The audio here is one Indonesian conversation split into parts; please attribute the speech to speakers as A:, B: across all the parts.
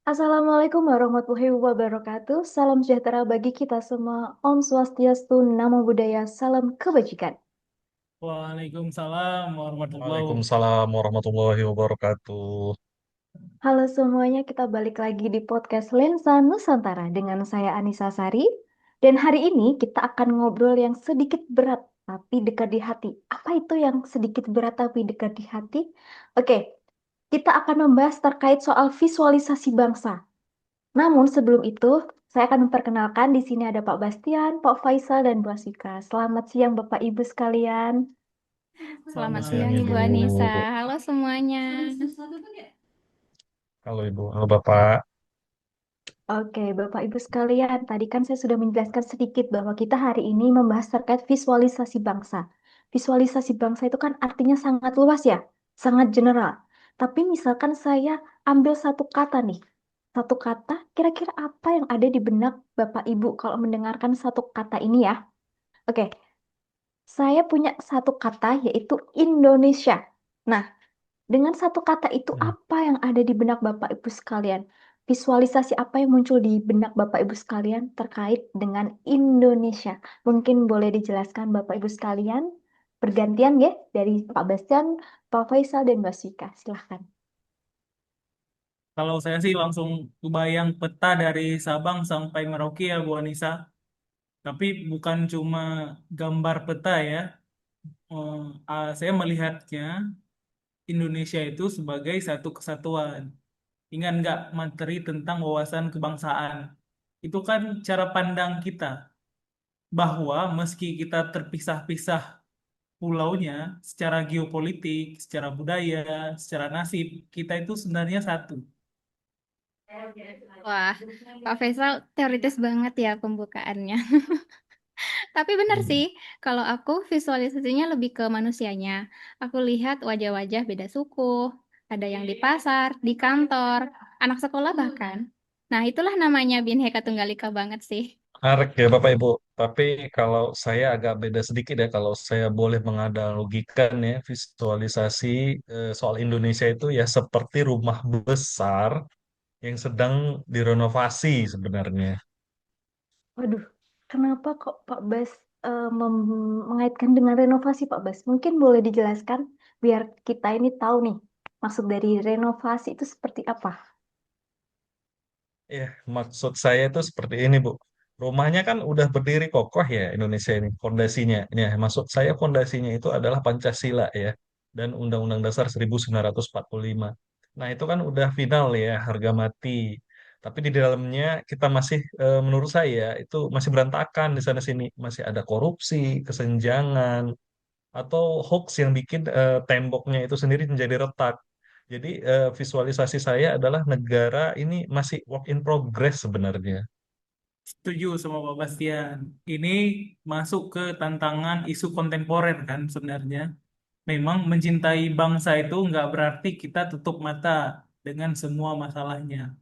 A: Assalamualaikum warahmatullahi wabarakatuh. Salam sejahtera bagi kita semua. Om Swastiastu, Namo Buddhaya, salam kebajikan.
B: Waalaikumsalam warahmatullahi wabarakatuh.
C: Waalaikumsalam warahmatullahi wabarakatuh.
A: Halo semuanya, kita balik lagi di podcast Lensa Nusantara dengan saya Anissa Sari. Dan hari ini kita akan ngobrol yang sedikit berat tapi dekat di hati. Apa itu yang sedikit berat tapi dekat di hati? Oke, kita akan membahas terkait soal visualisasi bangsa. Namun sebelum itu, saya akan memperkenalkan di sini ada Pak Bastian, Pak Faisal, dan Bu Asika. Selamat siang Bapak Ibu sekalian.
B: Selamat
C: Selamat
D: Selamat
C: siang
D: siang
B: siang,
D: Ibu
C: Ibu.
B: Ibu.
D: Anissa. Halo semuanya.
C: Halo Ibu, halo Bapak.
A: Oke, Bapak Ibu sekalian, tadi kan saya sudah menjelaskan sedikit bahwa kita hari ini membahas terkait visualisasi bangsa. Visualisasi bangsa itu kan artinya sangat luas ya, sangat general. Tapi misalkan saya ambil satu kata nih, satu kata, kira-kira apa yang ada di benak Bapak Ibu kalau mendengarkan satu kata ini ya? Oke, saya punya satu kata yaitu Indonesia. Nah, dengan satu kata itu
C: Hmm.
A: apa yang ada di benak Bapak Ibu sekalian? Visualisasi apa yang muncul di benak Bapak Ibu sekalian terkait dengan Indonesia? Mungkin boleh dijelaskan Bapak Ibu sekalian bergantian ya dari Pak Bastian, Pak Faisal dan Mbak Sika. Silahkan.
B: Kalau saya sih langsung kebayang peta dari Sabang sampai Merauke ya, Bu Anissa. Tapi bukan cuma gambar peta ya. Saya melihatnya Indonesia itu sebagai satu kesatuan. Ingat nggak materi tentang wawasan kebangsaan? Itu kan cara pandang kita bahwa meski kita terpisah-pisah pulaunya, secara geopolitik, secara budaya, secara nasib, kita itu sebenarnya satu.
D: Wah, Pak Faisal teoritis banget ya pembukaannya. Tapi benar sih,
C: Hmm.
D: kalau aku visualisasinya lebih ke manusianya. Aku lihat wajah-wajah beda suku, ada yang di pasar, di kantor, anak sekolah bahkan. Nah, itulah namanya Bhinneka Tunggal Ika banget sih.
C: Menarik ya Bapak Ibu. Tapi kalau saya agak beda sedikit ya, kalau saya boleh menganalogikan ya, visualisasi soal Indonesia itu ya seperti rumah besar yang sedang direnovasi sebenarnya.
A: Waduh, kenapa kok Pak Bas mengaitkan dengan renovasi Pak Bas? Mungkin boleh dijelaskan biar kita ini tahu nih maksud dari renovasi itu seperti apa?
C: Ya, maksud saya itu seperti ini, Bu. Rumahnya kan udah berdiri kokoh ya Indonesia ini, fondasinya. Ya, maksud saya fondasinya itu adalah Pancasila ya, dan Undang-Undang Dasar 1945. Nah, itu kan udah final ya, harga mati. Tapi di dalamnya kita masih, menurut saya, itu masih berantakan di sana sini. Masih ada korupsi, kesenjangan, atau hoax yang bikin temboknya itu sendiri menjadi retak. Jadi visualisasi saya adalah negara ini masih work in progress sebenarnya.
B: Setuju sama Pak Bastian. Ini masuk ke tantangan isu kontemporer kan sebenarnya. Memang mencintai bangsa itu nggak berarti kita tutup mata dengan semua masalahnya.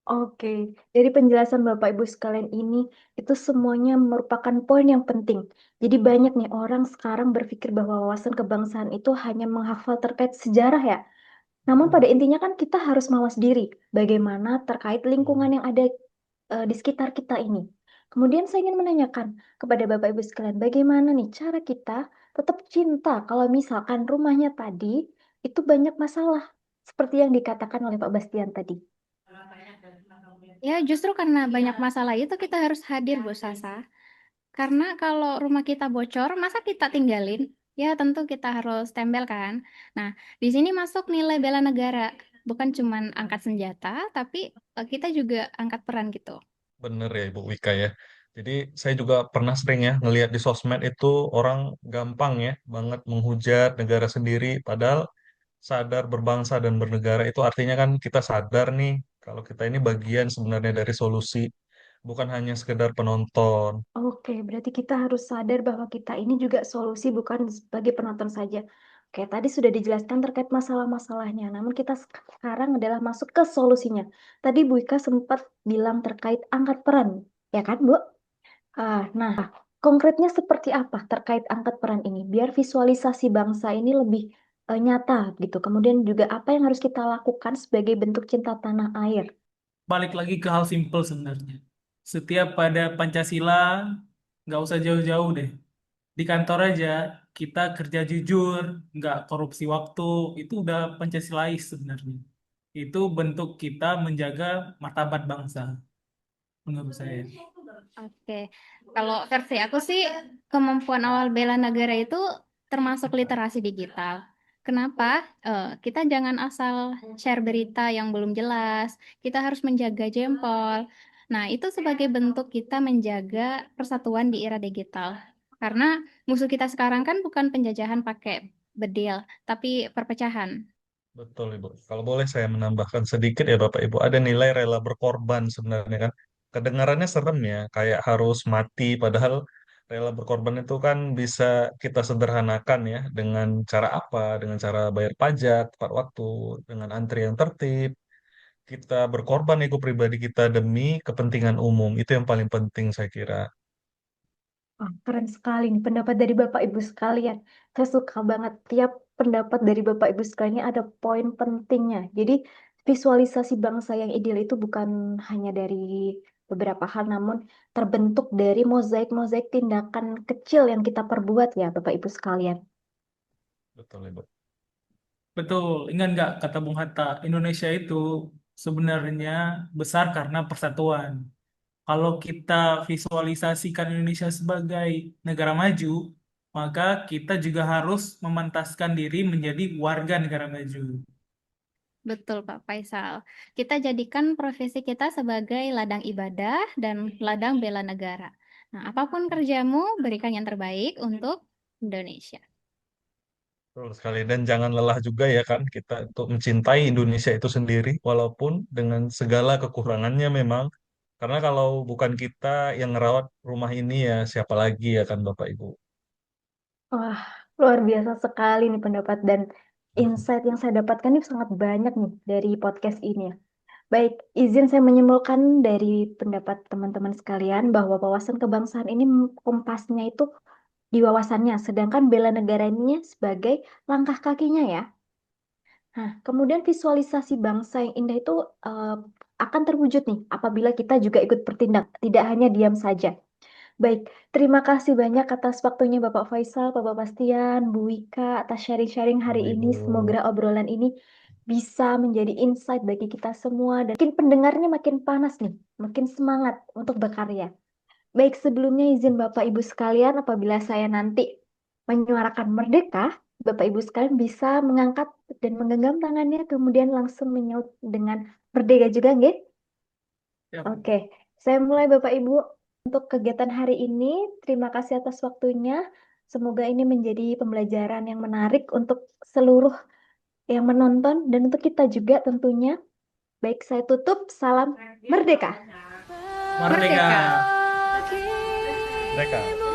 A: Oke, dari penjelasan Bapak Ibu sekalian ini, itu semuanya merupakan poin yang penting. Jadi banyak nih orang sekarang berpikir bahwa wawasan kebangsaan itu hanya menghafal terkait sejarah ya. Namun pada intinya kan kita harus mawas diri, bagaimana terkait lingkungan
C: Hmm.
A: yang ada di sekitar kita ini. Kemudian saya ingin menanyakan kepada Bapak Ibu sekalian, bagaimana nih cara kita tetap cinta kalau misalkan rumahnya tadi itu banyak masalah, seperti yang dikatakan oleh Pak Bastian tadi.
D: Ya, justru karena banyak masalah itu kita harus hadir, Bu Sasa. Karena kalau rumah kita bocor, masa kita tinggalin? Ya, tentu kita harus tembel kan. Nah, di sini masuk nilai bela negara. Bukan cuman angkat senjata, tapi kita juga angkat peran gitu.
C: Bener ya Ibu Wika ya. Jadi saya juga pernah sering ya ngelihat di sosmed itu orang gampang ya banget menghujat negara sendiri. Padahal sadar berbangsa dan bernegara itu artinya kan kita sadar nih kalau kita ini bagian sebenarnya dari solusi, bukan hanya sekedar penonton.
A: Oke, berarti kita harus sadar bahwa kita ini juga solusi bukan sebagai penonton saja. Oke, tadi sudah dijelaskan terkait masalah-masalahnya, namun kita sekarang adalah masuk ke solusinya. Tadi Bu Ika sempat bilang terkait angkat peran, ya kan Bu? Nah, konkretnya seperti apa terkait angkat peran ini? Biar visualisasi bangsa ini lebih nyata gitu. Kemudian juga apa yang harus kita lakukan sebagai bentuk cinta tanah air.
B: Balik lagi ke hal simpel sebenarnya. Setiap pada Pancasila, nggak usah jauh-jauh deh. Di kantor aja, kita kerja jujur, nggak korupsi waktu, itu udah Pancasilais sebenarnya. Itu bentuk kita menjaga martabat bangsa, menurut saya.
D: Oke, kalau versi aku sih kemampuan awal bela negara itu termasuk literasi digital. Kenapa? Kita jangan asal share berita yang belum jelas. Kita harus menjaga jempol. Nah, itu sebagai bentuk kita menjaga persatuan di era digital. Karena musuh kita sekarang kan bukan penjajahan pakai bedil, tapi perpecahan.
C: Betul, Ibu. Kalau boleh saya menambahkan sedikit ya Bapak Ibu, ada nilai rela berkorban sebenarnya kan. Kedengarannya serem ya, kayak harus mati, padahal rela berkorban itu kan bisa kita sederhanakan ya, dengan cara apa? Dengan cara bayar pajak tepat waktu, dengan antri yang tertib. Kita berkorban ego pribadi kita demi kepentingan umum. Itu yang paling penting saya kira.
A: Wah, keren sekali nih pendapat dari Bapak Ibu sekalian. Saya suka banget tiap pendapat dari Bapak Ibu sekalian ini ada poin pentingnya. Jadi visualisasi bangsa yang ideal itu bukan hanya dari beberapa hal, namun terbentuk dari mozaik-mozaik tindakan kecil yang kita perbuat ya Bapak Ibu sekalian.
C: Betul, Ibu.
B: Betul, ingat nggak kata Bung Hatta, Indonesia itu sebenarnya besar karena persatuan. Kalau kita visualisasikan Indonesia sebagai negara maju, maka kita juga harus memantaskan diri menjadi warga negara maju.
D: Betul, Pak Faisal. Kita jadikan profesi kita sebagai ladang ibadah dan ladang bela negara. Nah, apapun kerjamu, berikan yang terbaik untuk Indonesia.
C: Betul sekali. Dan jangan lelah juga ya kan kita untuk mencintai Indonesia itu sendiri, walaupun dengan segala kekurangannya memang. Karena kalau bukan kita yang ngerawat rumah ini ya siapa lagi ya kan Bapak Ibu.
A: Wah, luar biasa sekali nih pendapat dan insight yang saya dapatkan ini sangat banyak nih dari podcast ini ya. Baik, izin saya menyimpulkan dari pendapat teman-teman sekalian bahwa wawasan kebangsaan ini kompasnya itu di wawasannya, sedangkan bela negara ini sebagai langkah kakinya ya. Nah, kemudian visualisasi bangsa yang indah itu eh, akan terwujud nih apabila kita juga ikut bertindak, tidak hanya diam saja. Baik, terima kasih banyak atas waktunya Bapak Faisal, Bapak Bastian, Bu Wika, atas sharing-sharing hari
C: Sama
A: ini.
C: Ibu.
A: Semoga obrolan ini bisa menjadi insight bagi kita semua dan mungkin pendengarnya makin panas nih, makin semangat untuk berkarya. Baik, sebelumnya izin Bapak Ibu sekalian, apabila saya nanti menyuarakan merdeka, Bapak Ibu sekalian bisa mengangkat dan menggenggam tangannya, kemudian langsung menyaut dengan merdeka juga, nggih?
B: Ya,
A: Oke, saya mulai Bapak Ibu untuk kegiatan hari ini. Terima kasih atas waktunya. Semoga ini menjadi pembelajaran yang menarik untuk seluruh yang menonton dan untuk kita juga tentunya. Baik, saya tutup. Salam merdeka.
B: Merdeka!
D: Merdeka!
C: Mereka.